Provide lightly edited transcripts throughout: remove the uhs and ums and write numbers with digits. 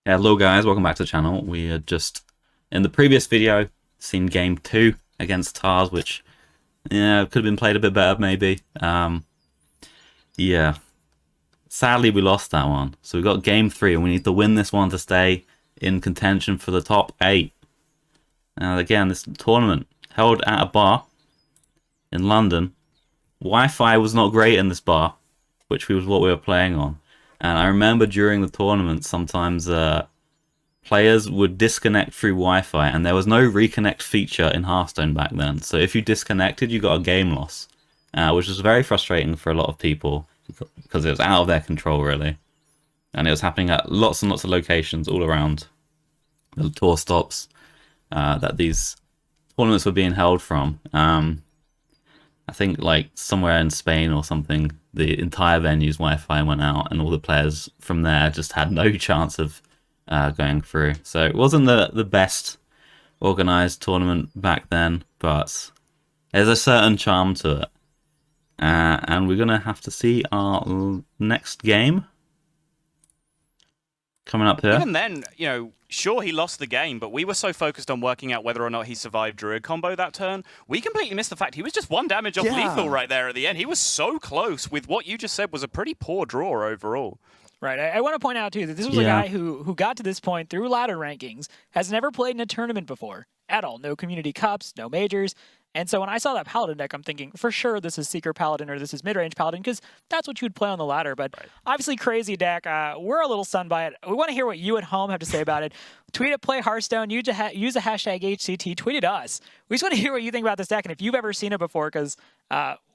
Yeah, hello guys, welcome back to the channel. We had just, in the previous video, seen game 2 against Tars, which, yeah, could have been played a bit better maybe. Yeah, sadly we lost that one. So we got game 3 and we need to win this one to stay in contention for the top 8. Now again, this tournament held at a bar in London. Wi-Fi was not great in this bar, which was what we were playing on. And I remember during the tournament, sometimes players would disconnect through Wi-Fi, and there was no reconnect feature in Hearthstone back then. So if you disconnected, you got a game loss, which was very frustrating for a lot of people because it was out of their control, really. And it was happening at lots and lots of locations all around the tour stops that these tournaments were being held from. I think like somewhere in Spain or something, the entire venue's Wi-Fi went out, and all the players from there just had no chance of going through. So it wasn't the best organized tournament back then, but there's a certain charm to it. And we're gonna have to see our next game coming up here. Even then, you know, sure, he lost the game, but we were so focused on working out whether or not he survived Druid combo that turn, we completely missed the fact he was just 1 damage off lethal right there at the end. He was so close with what you just said was a pretty poor draw overall. Right. I want to point out, too, that this was a guy who got to this point through ladder rankings, has never played in a tournament before at all. No community cups, no majors. And so when I saw that Paladin deck, I'm thinking, for sure this is Seeker Paladin or this is mid-range Paladin, because that's what you would play on the ladder. But obviously crazy deck. We're a little stunned by it. We want to hear what you at home have to say about it. Tweet at Play Hearthstone. Use a hashtag HCT. Tweet at us. We just want to hear what you think about this deck and if you've ever seen it before, because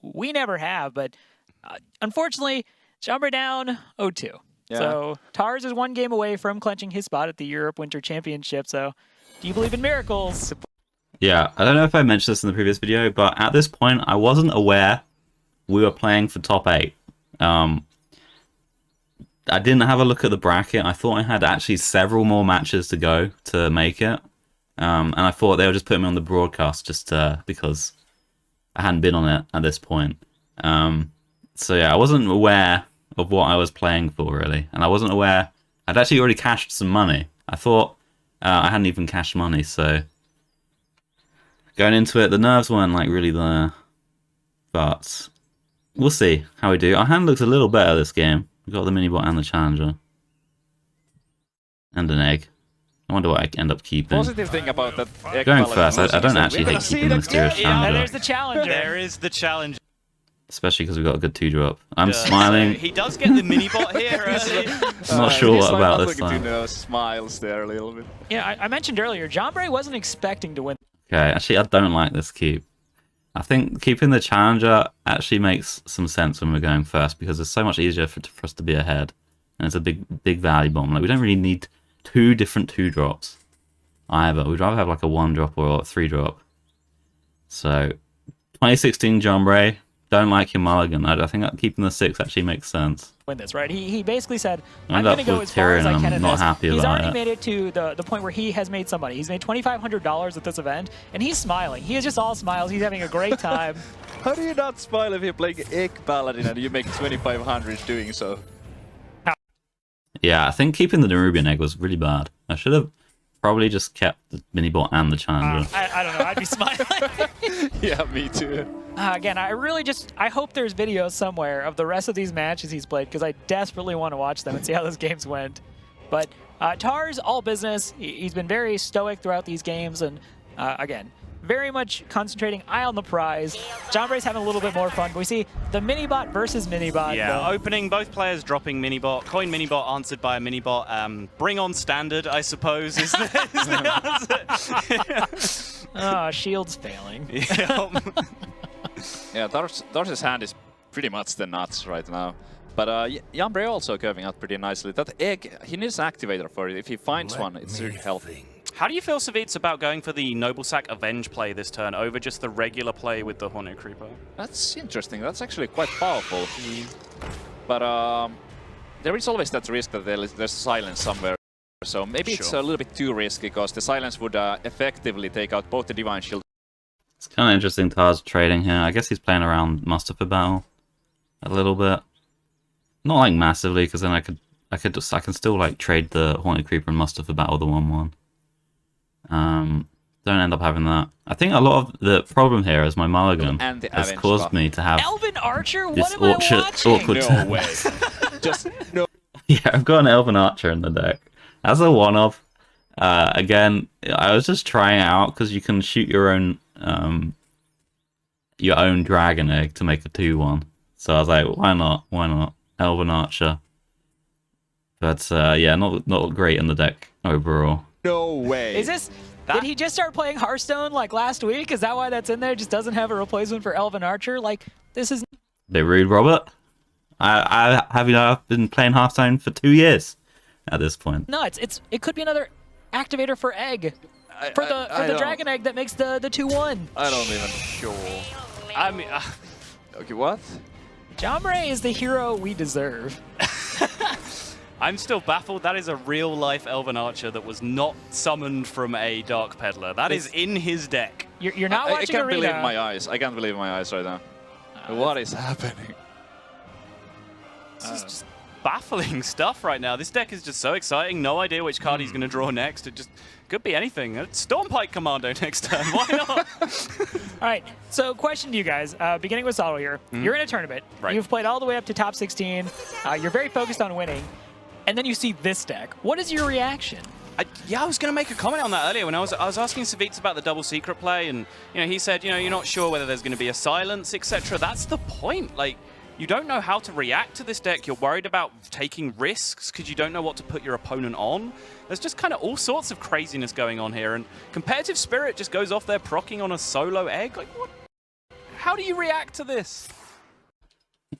we never have. But unfortunately, Jambre down 0-2. Yeah. So Tars is 1 game away from clenching his spot at the Europe Winter Championship. So do you believe in miracles? Yeah, I don't know if I mentioned this in the previous video, but at this point, I wasn't aware we were playing for top 8. I didn't have a look at the bracket. I thought I had actually several more matches to go to make it. And I thought they were just putting me on the broadcast just because I hadn't been on it at this point. So yeah, I wasn't aware of what I was playing for, really. And I wasn't aware I'd actually already cashed some money. I thought I hadn't even cashed money, so going into it, the nerves weren't like really there, but we'll see how we do. Our hand looks a little better this game. We've got the mini-bot and the challenger. And an egg. I wonder what I end up keeping. Positive thing about that egg going first, I don't actually hate keeping the mysterious challenger. There's the challenger. There is the challenge. Especially because we've got a good 2-drop. I'm smiling. He does get the mini-bot here. I'm not sure what about this time. time. Smiles there a little bit. Yeah, I mentioned earlier, Jambre wasn't expecting to win. Okay, actually I don't like this keep. I think keeping the challenger actually makes some sense when we're going first, because it's so much easier for us to be ahead. And it's a big value bomb. Like, we don't really need 2 different 2-drops either. We'd rather have like a 1-drop or a 3-drop. So 2016 Jambre, don't like your mulligan. I think that keeping the 6 actually makes sense. Win this, right? He basically said, I'm going to go as far as I can in not this. Happy he's about already it. made it to the point where he has made some money. He's made $2,500 at this event, and he's smiling. He is just all smiles. He's having a great time. How do you not smile if you're playing Egg Paladin and you make 2,500 doing so? Yeah, I think keeping the Nerubian egg was really bad. I should have probably just kept the mini-bot and the challenger. I don't know. I'd be smiling. Yeah, me too. Again, I hope there's videos somewhere of the rest of these matches he's played, because I desperately want to watch them and see how those games went. But Tars, all business. He's been very stoic throughout these games, and again, very much concentrating, eye on the prize. Jambre's having a little bit more fun, but we see the mini-bot versus mini-bot. Yeah, opening, both players dropping mini-bot. Coin mini-bot answered by a mini-bot. Bring on standard, I suppose, is the answer. Oh, shield's failing. Yeah, Tars' hand is pretty much the nuts right now. But Jambre also curving out pretty nicely. That egg, he needs an activator for it. If he finds one, it's really healthy. How do you feel, Savitz, about going for the Noble Sack Avenge play this turn over just the regular play with the Hornet Creeper? That's interesting. That's actually quite powerful. But there is always that risk that there's silence somewhere. So maybe it's a little bit too risky, because the silence would effectively take out both the Divine Shield. It's kind of interesting Tars trading here. I guess he's playing around Mustafa Battle a little bit. Not like massively, because then I could I can still like trade the Haunted Creeper and Muster for battle the 1/1. Don't end up having that. I think a lot of the problem here is my mulligan And the has Avenge caused buff. me to have Elven Archer? this What am I watching? awkward No turn. way. Just no. Yeah, I've got an Elven Archer in the deck. As a one-off, again, I was just trying it out because you can shoot your own dragon egg to make a 2/1. So I was like, why not? Why not? Elven Archer. But yeah, not great in the deck overall. No way. Is this... Did he just start playing Hearthstone like last week? Is that why that's in there? Just doesn't have a replacement for Elven Archer? Like, this is... Bit rude, Robert. I've been playing Hearthstone for 2 years at this point. nuts. It could be another activator for egg. For the dragon egg that makes the 2/1. I don't even. Sure. I mean, Okay, what? Jambre is the hero we deserve. I'm still baffled. That is a real-life Elven Archer that was not summoned from a Dark Peddler. That is in his deck. You're not I watching can't Arena. believe my eyes. I can't believe my eyes right now. What is happening? This is just baffling stuff right now. This deck is just so exciting. No idea which card he's going to draw next. It just could be anything. Stormpike Commando next turn. Why not? All right, so question to you guys, beginning with Sotto here. You're in a tournament. Right. You've played all the way up to top 16. You're very focused on winning. And then you see this deck. What is your reaction? Yeah, I was going to make a comment on that earlier when I was asking Savitz about the double secret play, and he said, you're not sure whether there's going to be a silence, etc. That's the point. Like, you don't know how to react to this deck. You're worried about taking risks because you don't know what to put your opponent on. There's just kind of all sorts of craziness going on here, and Competitive Spirit just goes off there procking on a solo egg. Like, what? How do you react to this?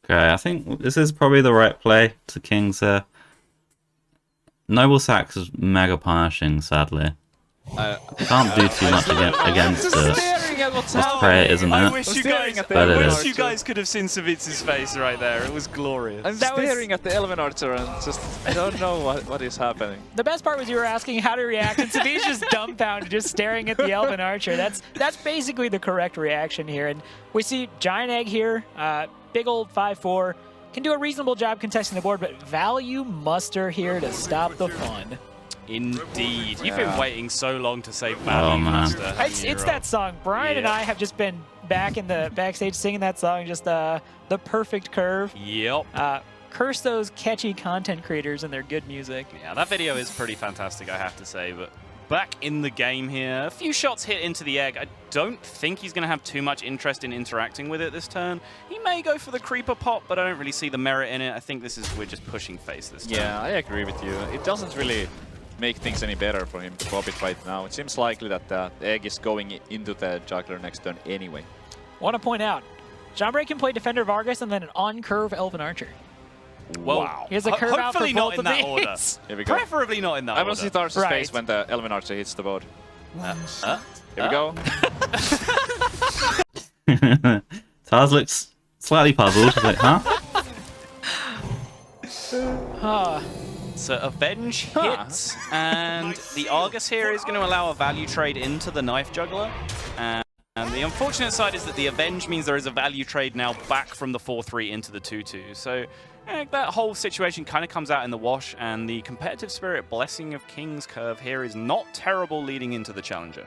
Okay, I think this is probably the right play to Kings here. Noble Sax is mega punishing, sadly. Can't do too much against it. Just pray it, isn't I it? wish But it you is. guys could have seen Savitz's face right there. It was glorious. I'm staring at the Elven Archer and just I don't know what is happening. The best part was you were asking how to react, and Savitz just dumbfounded, just staring at the Elven Archer. That's basically the correct reaction here. And we see Giant Egg here, big old 5/4. Can do a reasonable job contesting the board, but value Muster here to stop the fun. Indeed. You've been waiting so long to say Value man. Master. It's that song. Brian and I have just been back in the backstage singing that song, just the perfect curve. Yep. Curse those catchy content creators and their good music. Yeah, that video is pretty fantastic, I have to say. But back in the game here, a few shots hit into the egg. I don't think he's going to have too much interest in interacting with it this turn. He may go for the creeper pop, but I don't really see the merit in it. I think we're just pushing face this turn. Yeah, I agree with you. It doesn't really make things any better for him to pop it right now. It seems likely that the egg is going into the juggler next turn anyway. Want to point out, Jambre can play Defender Vargas and then an on-curve Elven Archer. Well, Wow. He has a curve out for hopefully both not in of that these. order. Here we go. Preferably not in that I order. will see Tars's Right. face when the Elven Archer hits the board. Here we go. Tars looks slightly puzzled. He's like, huh? So Avenge hits, and the Argus here is going to allow a value trade into the Knife Juggler. And the unfortunate side is that the Avenge means there is a value trade now back from the 4-3 into the 2-2. So that whole situation kind of comes out in the wash, and the Competitive Spirit Blessing of Kings curve here is not terrible leading into the Challenger.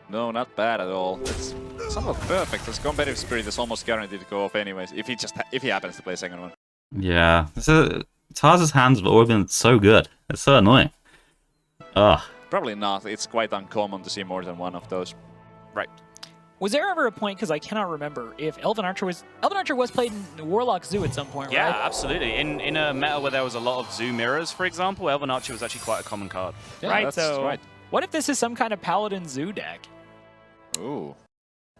No, not bad at all. It's somewhat perfect. This Competitive Spirit is almost guaranteed to go off anyways, if he happens to play second one. Yeah. Tars's hands have always been so good. It's so annoying. Ugh. Probably not. It's quite uncommon to see more than one of those. Right. Was there ever a point, because I cannot remember, if Elven Archer was played in Warlock Zoo at some point, Yeah, right? absolutely. In a meta where there was a lot of Zoo mirrors, for example, Elven Archer was actually quite a common card. Yeah, Right, that's so right. what if this is some kind of Paladin Zoo deck? Ooh.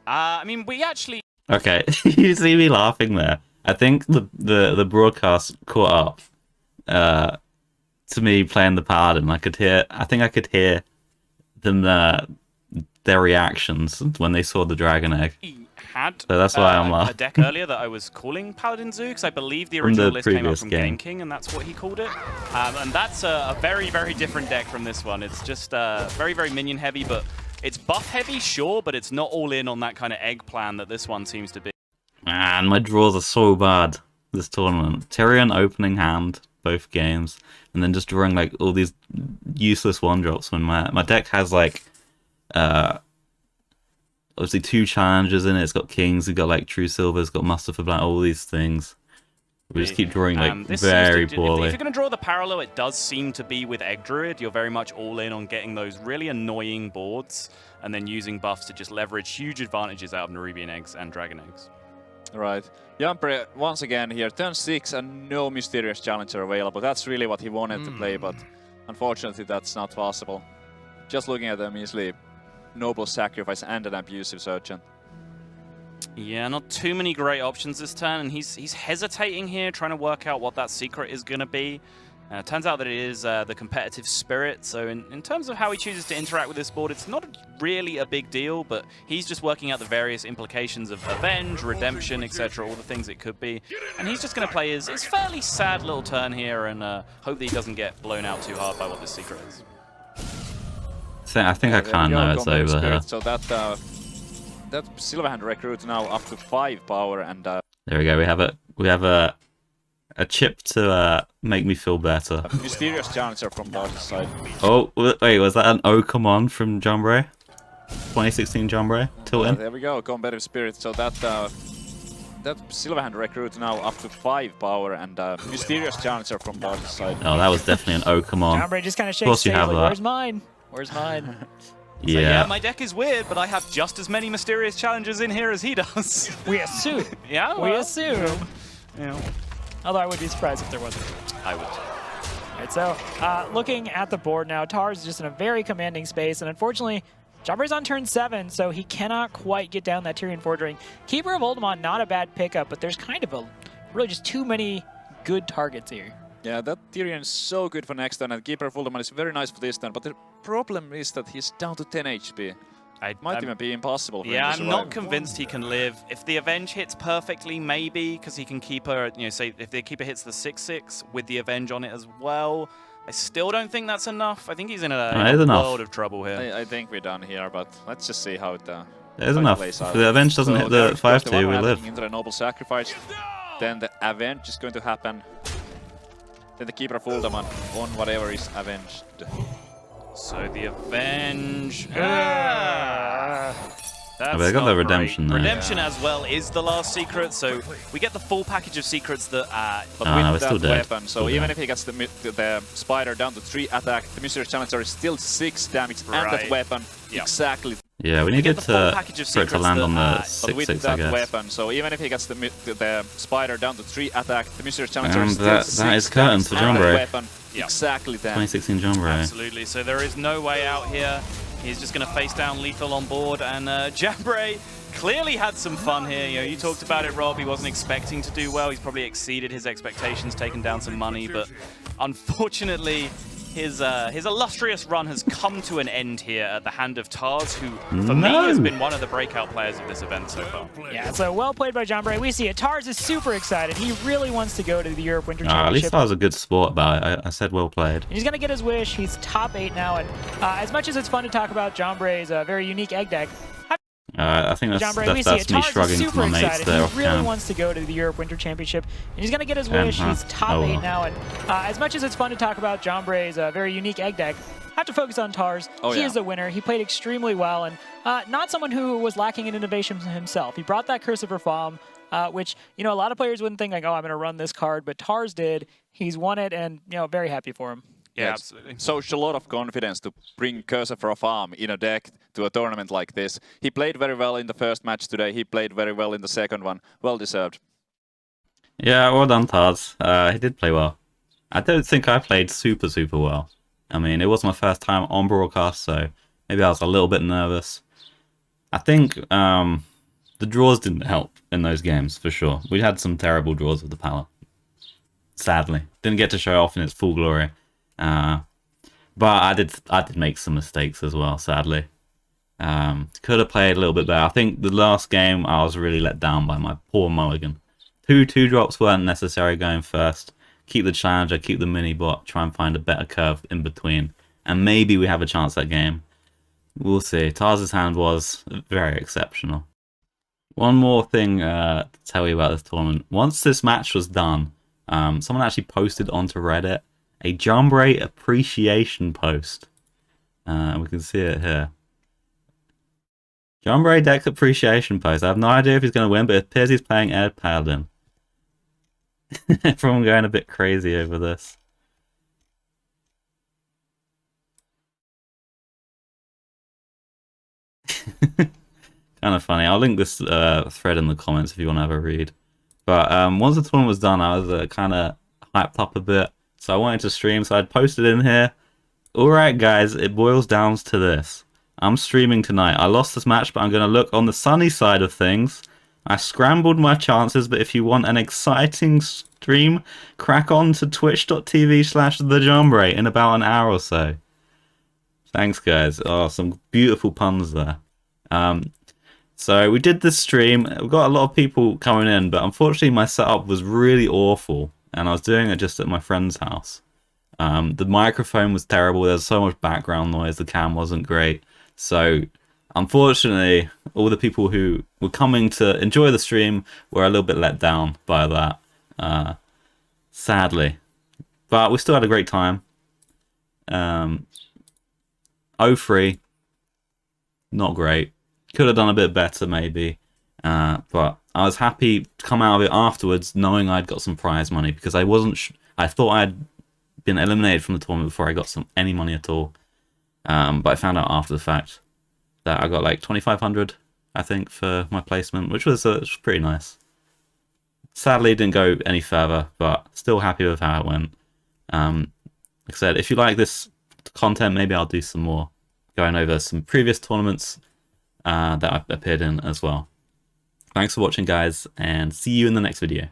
I mean, we actually... Okay, you see me laughing there. I think the broadcast caught up to me playing the Paladin. I think I could hear them their reactions when they saw the Dragon Egg. had So that's why I'm a deck earlier that I was calling Paladin Zoo, because I believe the original list came up from Game King, and that's what he called it. And that's a very, very different deck from this one. It's just very, very minion heavy, but it's buff heavy, sure, but it's not all in on that kind of egg plan that this one seems to be. Man, my draws are so bad this tournament. Tyrion opening hand. both games, and then just drawing like all these useless 1-drops when my deck has like obviously 2 challenges in it. It's got kings, it's got like true silver, it's got muster for black, all these things. We just keep drawing like very poorly. If you're going to draw the parallel, it does seem to be with Egg Druid. You're very much all in on getting those really annoying boards and then using buffs to just leverage huge advantages out of Nerubian eggs and dragon eggs. Right. Jambre, once again here, turn 6 and no Mysterious Challenger available. That's really what he wanted to play, but unfortunately that's not possible. Just looking at the measly Noble Sacrifice and an Abusive Sergeant. Yeah, not too many great options this turn, and he's hesitating here, trying to work out what that secret is going to be. Turns out that it is the competitive spirit, so in terms of how he chooses to interact with this board, it's not really a big deal, but he's just working out the various implications of Avenge, Redemption, etc., all the things it could be. And he's just going to play his fairly sad little turn here and hope that he doesn't get blown out too hard by what this secret is. I think I kind of know it's over here. So that Silverhand recruit now up to 5 power, and there we go. We have a chip to make me feel better. A Mysterious Challenger from Darcy's side. Oh wait, was that an "Oh come on" from Jambre? 2016 Jambre tilting. There we go, competitive spirit. So that Silverhand recruit now up to 5 power, and Mysterious Challenger from Darcy's side. Oh, that was definitely an "Oh come on." Jambre just kind of Of course shakes you his have head like, that. where's mine? Where's mine? Yeah. So yeah, my deck is weird, but I have just as many Mysterious Challengers in here as he does. We assume. Yeah, We well, assume. you know, Although I would be surprised if there wasn't. I would. All right, so looking at the board now, Tars is just in a very commanding space, and unfortunately, Jambre's on turn 7, so he cannot quite get down that Tyrian Forge Ring. Keeper of Oldemont, not a bad pickup, but there's kind of really just too many good targets here. Yeah, that Tyrian is so good for next turn, and Keeper of Ultimate is very nice for this turn, but the problem is that he's down to 10 HP. It might even be impossible for him to I'm survive. not convinced he can live. If the Avenge hits perfectly, maybe, because he can keep her, say if the Keeper hits the 6/6 with the Avenge on it as well. I still don't think that's enough. I think he's in a world of trouble here. I think we're done here, but let's just see how it There's enough. plays If out. the Avenge doesn't hit the 5/2, we live. Into the Noble Sacrifice. Then the Avenge is going to happen. Then the Keeper of Ultimate on whatever is avenged. So the Avenge. But they got the Redemption though. Redemption as well is the last secret, so we get the full package of secrets that. But no, with it's still that dead. weapon, so even if he gets the Spider down to 3 attack, the Mysterious Challenger is still 6 damage, and that weapon exactly. Yeah, we needed the for package of it to land on the But with 6/6, I that guess. weapon, so even if he gets the Spider down to 3 attack, the Mysterious Challenger is still that 6 is curtain damage, for and that Jambre. weapon exactly damage. 2016 Jambre. Absolutely. So there is no way out here. He's just going to face down lethal on board, and Jambre clearly had some fun here. You talked about it, Rob. He wasn't expecting to do well. He's probably exceeded his expectations, taken down some money, but unfortunately, his illustrious run has come to an end here at the hand of Tars, who, for me, has been one of the breakout players of this event so far. Yeah, so well played by Jambre. We see it. Tars is super excited. He really wants to go to the Europe Winter At Championship. least I was a good sport about it. I said well played. He's going to get his wish. He's top 8 now, and as much as it's fun to talk about Jambre's very unique egg deck, I think Jambre, we see that's it. me Tars is shrugging to super my mates excited. there He off really cam. wants to go to the Europe Winter Championship, and he's going to get his wish. He's top 8 now, and as much as it's fun to talk about Jambre's very unique egg deck, I have to focus on Tars. He is the winner. He played extremely well, and not someone who was lacking in innovation himself. He brought that Curse of Reform, which, a lot of players wouldn't think, like, oh, I'm going to run this card, but Tars did. He's won it, and, very happy for him. Yeah, absolutely. Shows a lot of confidence to bring Cursor for a Farm in a deck to a tournament like this. He played very well in the first match today. He played very well in the second one. Well deserved. Yeah, well done, Tars. He did play well. I don't think I played super well. I mean, it was my first time on broadcast, so maybe I was a little bit nervous. I think the draws didn't help in those games, for sure. We had some terrible draws with the Pala. Sadly. Didn't get to show off in its full glory. But I did make some mistakes as well, sadly. Could have played a little bit better. I think the last game I was really let down by my poor mulligan. Two drops weren't necessary going first. Keep the challenger, keep the mini bot, try and find a better curve in between. And maybe we have a chance that game. We'll see. Tars' hand was very exceptional. One more thing to tell you about this tournament. Once this match was done, Someone actually posted onto Reddit a Jambre appreciation post. We can see it here. Jambre deck appreciation post. I have no idea if he's going to win, but it appears he's playing Ed Paladin. Everyone going a bit crazy over this. Kind of funny. I'll link this thread in the comments if you want to have a read. But once the tournament was done, I was kind of hyped up a bit. So I wanted to stream, so I'd posted in here. Alright guys, it boils down to this. I'm streaming tonight. I lost this match, but I'm going to look on the sunny side of things. I scrambled my chances, but if you want an exciting stream, crack on to twitch.tv/thejambre in about an hour or so. Thanks guys. Oh, some beautiful puns there. So we did this stream. We got a lot of people coming in, but unfortunately my setup was really awful, and I was doing it just at my friend's house. The microphone was terrible. There was so much background noise. The cam wasn't great. So unfortunately, all the people who were coming to enjoy the stream were a little bit let down by that, sadly. But we still had a great time. 0-3, not great. Could have done a bit better any, but I was happy to come out of it afterwards knowing I'd got some prize money, because I wasn't. I thought I'd been eliminated from the tournament before I got any money at all. But I found out after the fact that I got like 2,500, I think, for my placement, which was pretty nice. Sadly, it didn't go any further, but still happy with how it went. Like I said, if you like this content, maybe I'll do some more, going over some previous tournaments that I've appeared in as well. Thanks for watching, guys, and see you in the next video.